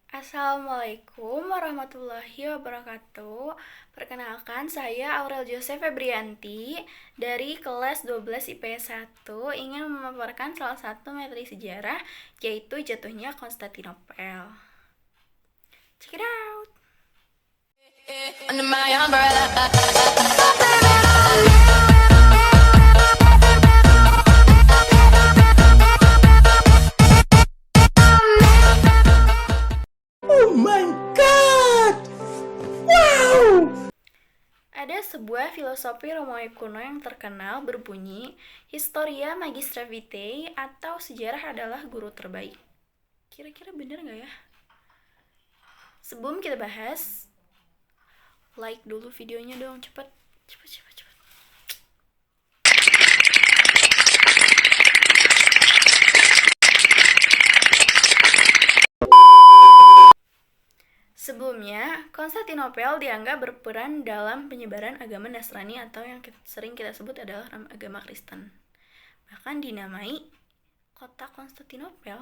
Assalamualaikum warahmatullahi wabarakatuh. Perkenalkan, saya Aurel Joseph Febrianti dari kelas 12 IPS 1 ingin memaparkan salah satu materi sejarah, yaitu jatuhnya Konstantinopel. Check it out. Under my umbrella. Oh my god! Wow! Ada sebuah filosofi Romawi kuno yang terkenal berbunyi Historia Magistra Vitae atau sejarah adalah guru terbaik. Kira-kira bener gak ya? Sebelum kita bahas, like dulu videonya dong, cepet. Sebelumnya, Konstantinopel dianggap berperan dalam penyebaran agama Nasrani atau yang sering kita sebut adalah agama Kristen. Bahkan dinamai kota Konstantinopel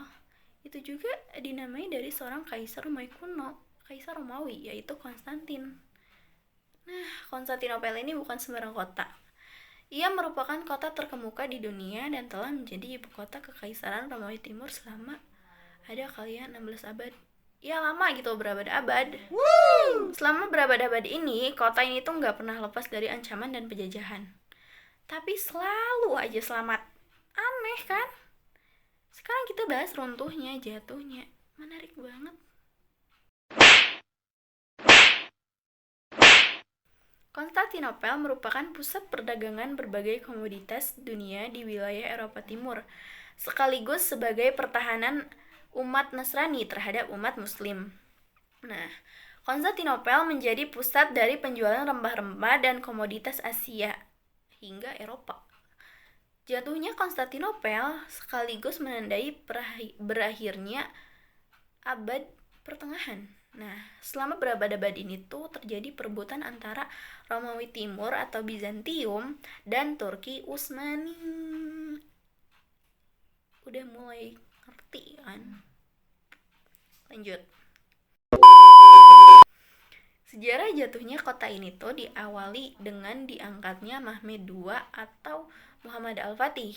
itu juga dinamai dari seorang kaisar Romawi kuno, kaisar Romawi, yaitu Konstantin. Nah, Konstantinopel ini bukan sembarang kota. Ia merupakan kota terkemuka di dunia dan telah menjadi ibu kota Kekaisaran Romawi Timur selama ada kalian 16 abad. Ya lama gitu, berabad-abad. Selama berabad-abad ini, kota ini tuh gak pernah lepas dari ancaman dan penjajahan. Tapi selalu aja selamat. Aneh kan? Sekarang kita bahas runtuhnya, jatuhnya. Menarik banget. Konstantinopel merupakan pusat perdagangan berbagai komoditas dunia di wilayah Eropa Timur, sekaligus sebagai pertahanan umat Nasrani terhadap umat Muslim. Nah, Konstantinopel menjadi pusat dari penjualan rempah-rempah dan komoditas Asia hingga Eropa. Jatuhnya Konstantinopel sekaligus menandai berakhirnya abad pertengahan. Nah, selama berabad-abad ini tuh terjadi perebutan antara Romawi Timur atau Bizantium dan Turki Utsmani. Udah mulai ngerti kan? Lanjut. Sejarah jatuhnya kota ini tuh diawali dengan diangkatnya Mehmed II atau Muhammad Al-Fatih,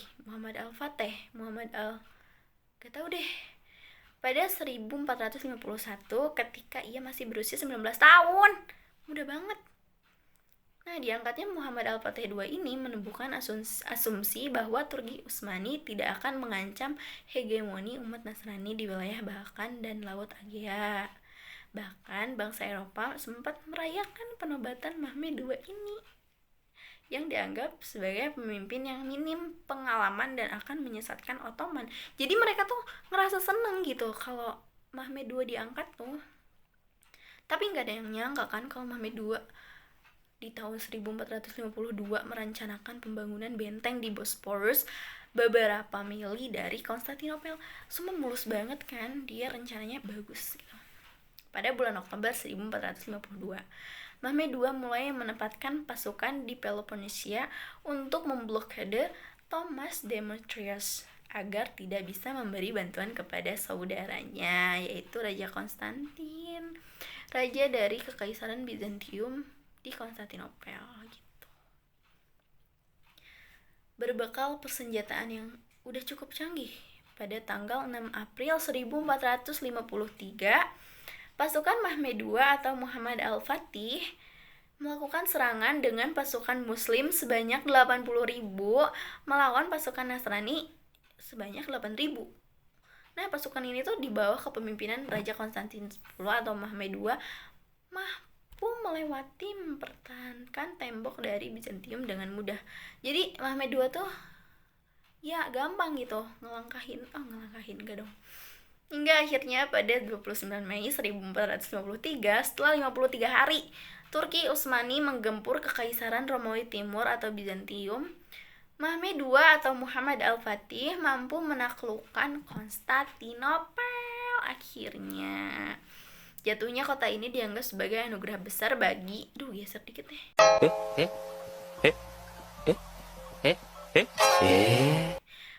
gak tau deh. Pada 1451 ketika ia masih berusia 19 tahun. Muda banget. Nah, diangkatnya Muhammad Al-Fatih II ini menemukan asumsi bahwa Turki Utsmani tidak akan mengancam hegemoni umat Nasrani di wilayah Balkan dan Laut Egea. Bahkan bangsa Eropa sempat merayakan penobatan Mehmed II ini yang dianggap sebagai pemimpin yang minim pengalaman dan akan menyesatkan Ottoman. Jadi mereka tuh ngerasa seneng gitu kalau Mehmed II diangkat tuh. Tapi gak ada yang nyangka kan kalau Mehmed II di tahun 1452 merencanakan pembangunan benteng di Bosporus beberapa mili dari Konstantinopel. Semua mulus banget kan, dia rencananya bagus gitu. Pada bulan Oktober 1452, Mehmed II mulai menempatkan pasukan di Peloponnesia untuk memblokade Thomas Demetrius agar tidak bisa memberi bantuan kepada saudaranya, yaitu Raja Konstantin, raja dari Kekaisaran Bizantium di Konstantinopel gitu. Berbekal persenjataan yang udah cukup canggih, pada tanggal 6 April 1453, pasukan Mehmed II atau Muhammad Al-Fatih melakukan serangan dengan pasukan Muslim sebanyak 80.000 melawan pasukan Nasrani sebanyak 8.000. Nah, pasukan ini tuh di bawah kepemimpinan Raja Konstantin X atau Mehmed II mampu melewati mempertahankan tembok dari Bizantium dengan mudah. Jadi Mehmed II tuh ya gampang gitu ngelangkahin enggak dong. Hingga akhirnya pada 29 Mei 1453, setelah 53 hari, Turki Utsmani menggempur Kekaisaran Romawi Timur atau Bizantium. Mehmed II atau Muhammad Al-Fatih mampu menaklukkan Konstantinopel akhirnya. Jatuhnya kota ini dianggap sebagai anugerah besar bagi, geser dikit deh.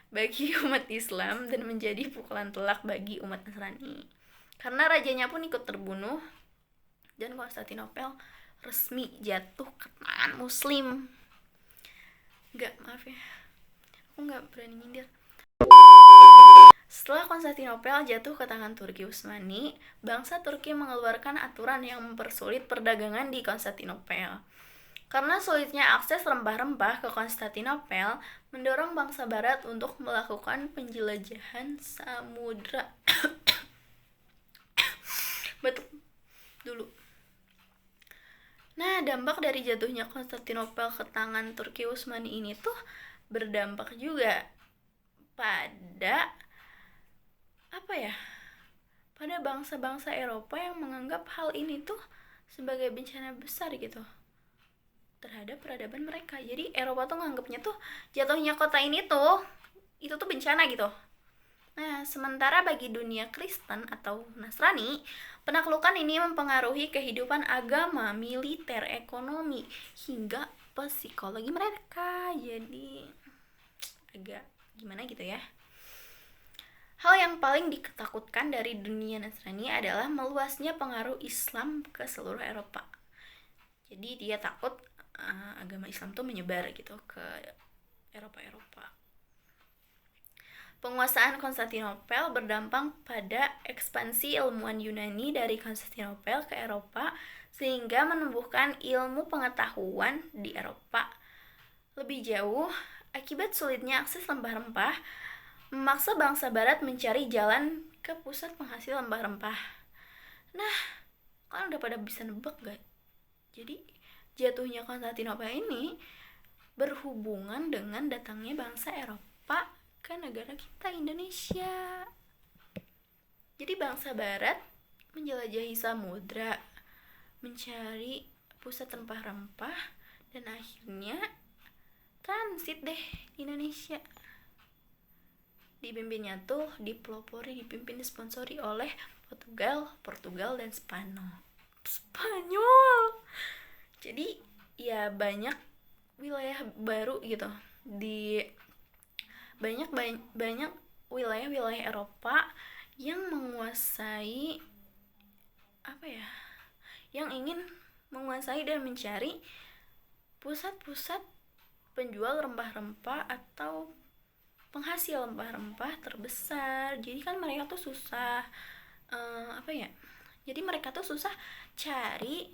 Bagi umat Islam dan menjadi pukulan telak bagi umat Nasrani. Karena rajanya pun ikut terbunuh dan Konstantinopel resmi jatuh ke tangan Muslim. Maaf ya, aku nggak berani nyindir. Setelah Konstantinopel jatuh ke tangan Turki Utsmani, bangsa Turki mengeluarkan aturan yang mempersulit perdagangan di Konstantinopel. Karena sulitnya akses rempah-rempah ke Konstantinopel, mendorong bangsa Barat untuk melakukan penjelajahan samudra. Batuk dulu. Nah, dampak dari jatuhnya Konstantinopel ke tangan Turki Utsmani ini tuh berdampak juga pada pada bangsa-bangsa Eropa yang menganggap hal ini tuh sebagai bencana besar gitu terhadap peradaban mereka. Jadi Eropa tuh nganggapnya tuh jatuhnya kota ini tuh itu tuh bencana gitu. Nah, sementara bagi dunia Kristen atau Nasrani, penaklukan ini mempengaruhi kehidupan agama, militer, ekonomi, hingga psikologi mereka. Jadi agak gimana gitu ya. Hal yang paling ditakutkan dari dunia Nasrani adalah meluasnya pengaruh Islam ke seluruh Eropa. Jadi dia takut agama Islam tuh menyebar gitu ke Eropa. Penguasaan Konstantinopel berdampak pada ekspansi ilmuwan Yunani dari Konstantinopel ke Eropa sehingga menumbuhkan ilmu pengetahuan di Eropa. Lebih jauh, akibat sulitnya akses rempah-rempah, memaksa bangsa Barat mencari jalan ke pusat penghasil rempah-rempah. Nah, kan udah pada bisa nebak gak? Jadi, jatuhnya Konstantinopel ini berhubungan dengan datangnya bangsa Eropa ke negara kita, Indonesia. Jadi bangsa Barat menjelajahi samudra, mencari pusat rempah-rempah, dan akhirnya transit deh di Indonesia. Dipimpinnya tuh dipimpin disponsori oleh Portugal dan Spanyol. Jadi ya banyak wilayah baru gitu di banyak wilayah-wilayah Eropa yang menguasai yang ingin menguasai dan mencari pusat-pusat penjual rempah-rempah atau penghasil rempah-rempah terbesar. Jadi kan mereka tuh susah jadi mereka tuh susah cari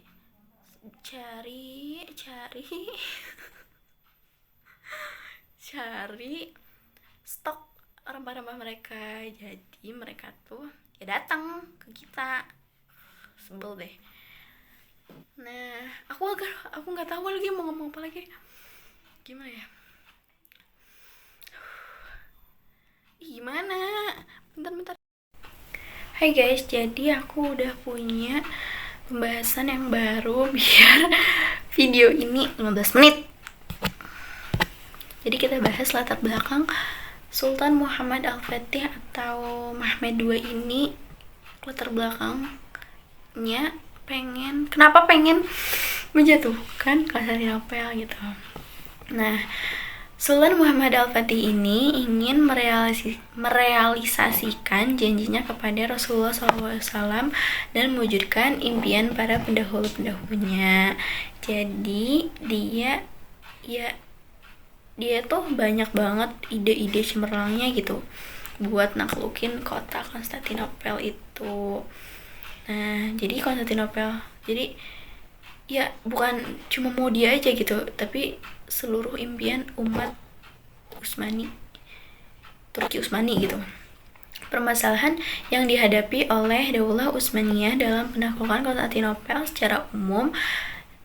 stok rempah-rempah mereka. Jadi mereka tuh ya datang ke kita. Sebel deh. Nah, aku nggak tahu lagi mau ngomong apa lagi. Gimana ya? Gimana? Bentar. Hai guys, jadi aku udah punya pembahasan yang baru biar video ini 15 menit. Jadi kita bahas latar belakang Sultan Muhammad Al-Fatih atau Mehmed II ini. Latar belakangnya kenapa pengen menjatuhkan Konstantinopel gitu. Nah, Sultan Muhammad Al-Fatih ini ingin merealisasikan janjinya kepada Rasulullah SAW dan mewujudkan impian para pendahulu-pendahulunya. Jadi dia tuh banyak banget ide-ide cemerlangnya gitu buat naklukin kota Konstantinopel itu. Nah, jadi Konstantinopel ya bukan cuma mau dia aja gitu, tapi seluruh impian umat Turki Utsmani gitu. Permasalahan yang dihadapi oleh Daulah Utsmaniyah dalam penaklukan Konstantinopel secara umum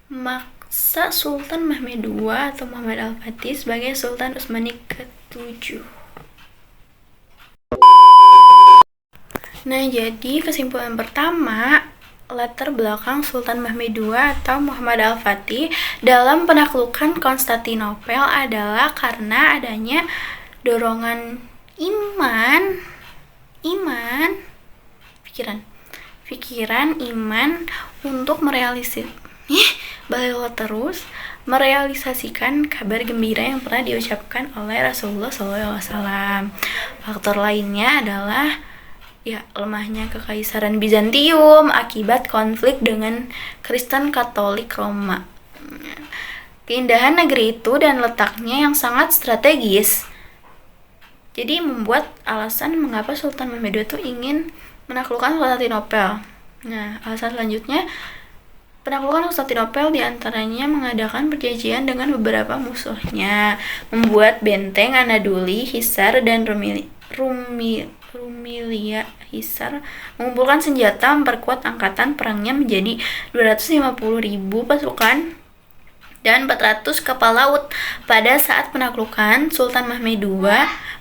memaksa Sultan Mehmed II atau Muhammad Al-Fatih sebagai Sultan Utsmani ke-7. Nah, jadi kesimpulan pertama, latar belakang Sultan Mehmed II atau Muhammad Al-Fatih dalam penaklukan Konstantinopel adalah karena adanya dorongan pikiran, iman untuk merealisasikan kabar gembira yang pernah diucapkan oleh Rasulullah SAW. Faktor lainnya adalah lemahnya kekaisaran Bizantium akibat konflik dengan Kristen Katolik Roma. Keindahan negeri itu dan letaknya yang sangat strategis jadi membuat alasan mengapa Sultan Mehmed II itu ingin menaklukkan Konstantinopel. Nah, alasan selanjutnya, penaklukan Konstantinopel diantaranya mengadakan perjanjian dengan beberapa musuhnya, membuat benteng Anadoli, Hisar, dan Rumelia Hisar, mengumpulkan senjata, memperkuat angkatan perangnya menjadi 250.000 pasukan dan 400 kapal laut. Pada saat penaklukan, Sultan Mehmed II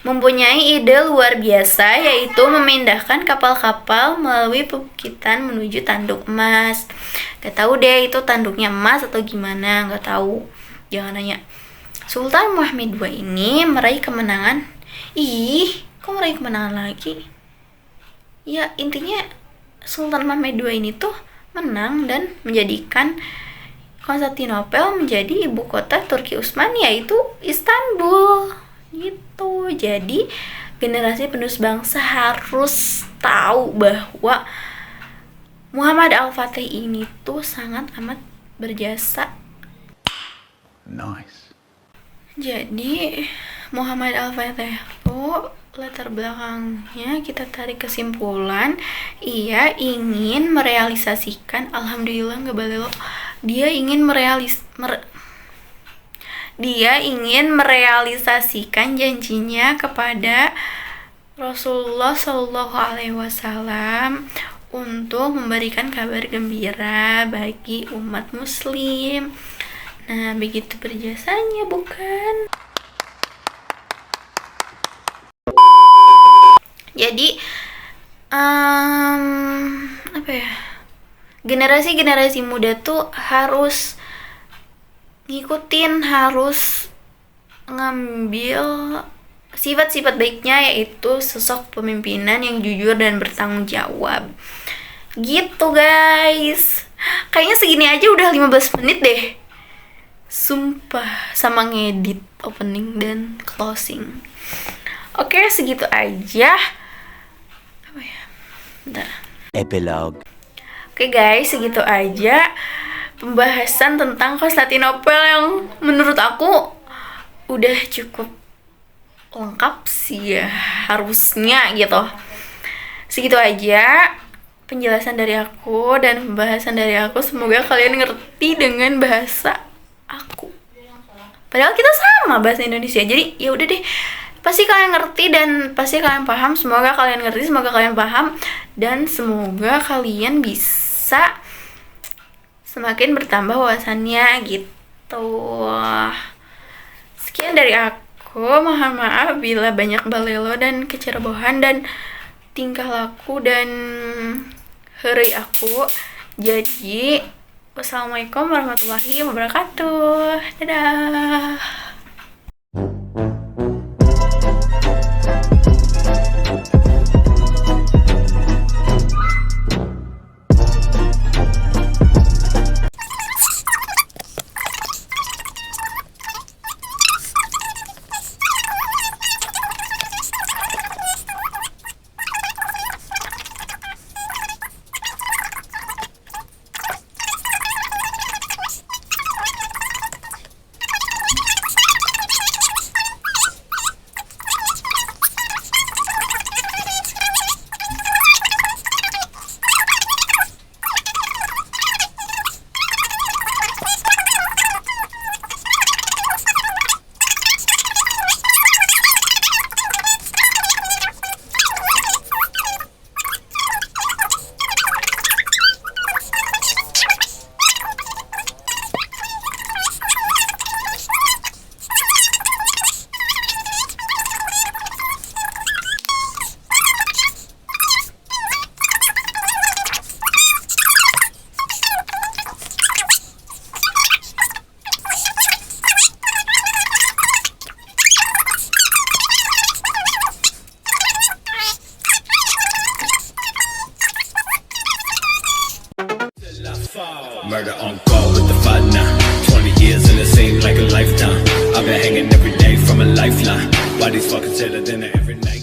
mempunyai ide luar biasa, yaitu memindahkan kapal-kapal melalui pebukitan menuju tanduk emas. Gak tahu deh itu tanduknya emas atau gimana, gak tahu. Jangan nanya. Sultan Mehmed II ini meraih kemenangan. Kok meraih kemenangan lagi? Ya, intinya Sultan Mehmed II ini tuh menang dan menjadikan Konstantinopel menjadi ibu kota Turki Utsmani, yaitu Istanbul gitu. Jadi generasi penerus bangsa harus tahu bahwa Muhammad Al-Fatih ini tuh sangat amat berjasa. Nice. Jadi Muhammad Al-Fatih tuh latar belakangnya kita tarik kesimpulan, ia ingin merealisasikan, alhamdulillah nggak balelo, dia ingin merealisasikan janjinya kepada Rasulullah Shallallahu Alaihi Wasallam untuk memberikan kabar gembira bagi umat Muslim. Nah, begitu berjasanya, bukan? Jadi generasi muda tuh harus ngikutin, harus ngambil sifat-sifat baiknya, yaitu sosok pemimpinan yang jujur dan bertanggung jawab. Gitu guys, kayaknya segini aja udah 15 menit deh, sumpah, sama ngedit opening dan closing. Oke, segitu aja. Epilogue. Oke guys, segitu aja pembahasan tentang Konstantinopel yang menurut aku udah cukup lengkap sih ya, harusnya gitu. Segitu aja penjelasan dari aku dan pembahasan dari aku. Semoga kalian ngerti dengan bahasa aku. Padahal kita sama bahasa Indonesia. Jadi ya udah deh, pasti kalian ngerti dan pasti kalian paham. Semoga kalian ngerti, semoga kalian paham, dan semoga kalian bisa semakin bertambah wawasannya gitu. Sekian dari aku. Mohon maaf bila banyak balelo dan kecerobohan dan tingkah laku dan hari aku. Jadi wassalamualaikum warahmatullahi wabarakatuh. Dadah. Murder on call with the fight now. 20 years and it seemed like a lifetime. I've been hanging every day from a lifeline. Bodies fucking sadder than every night.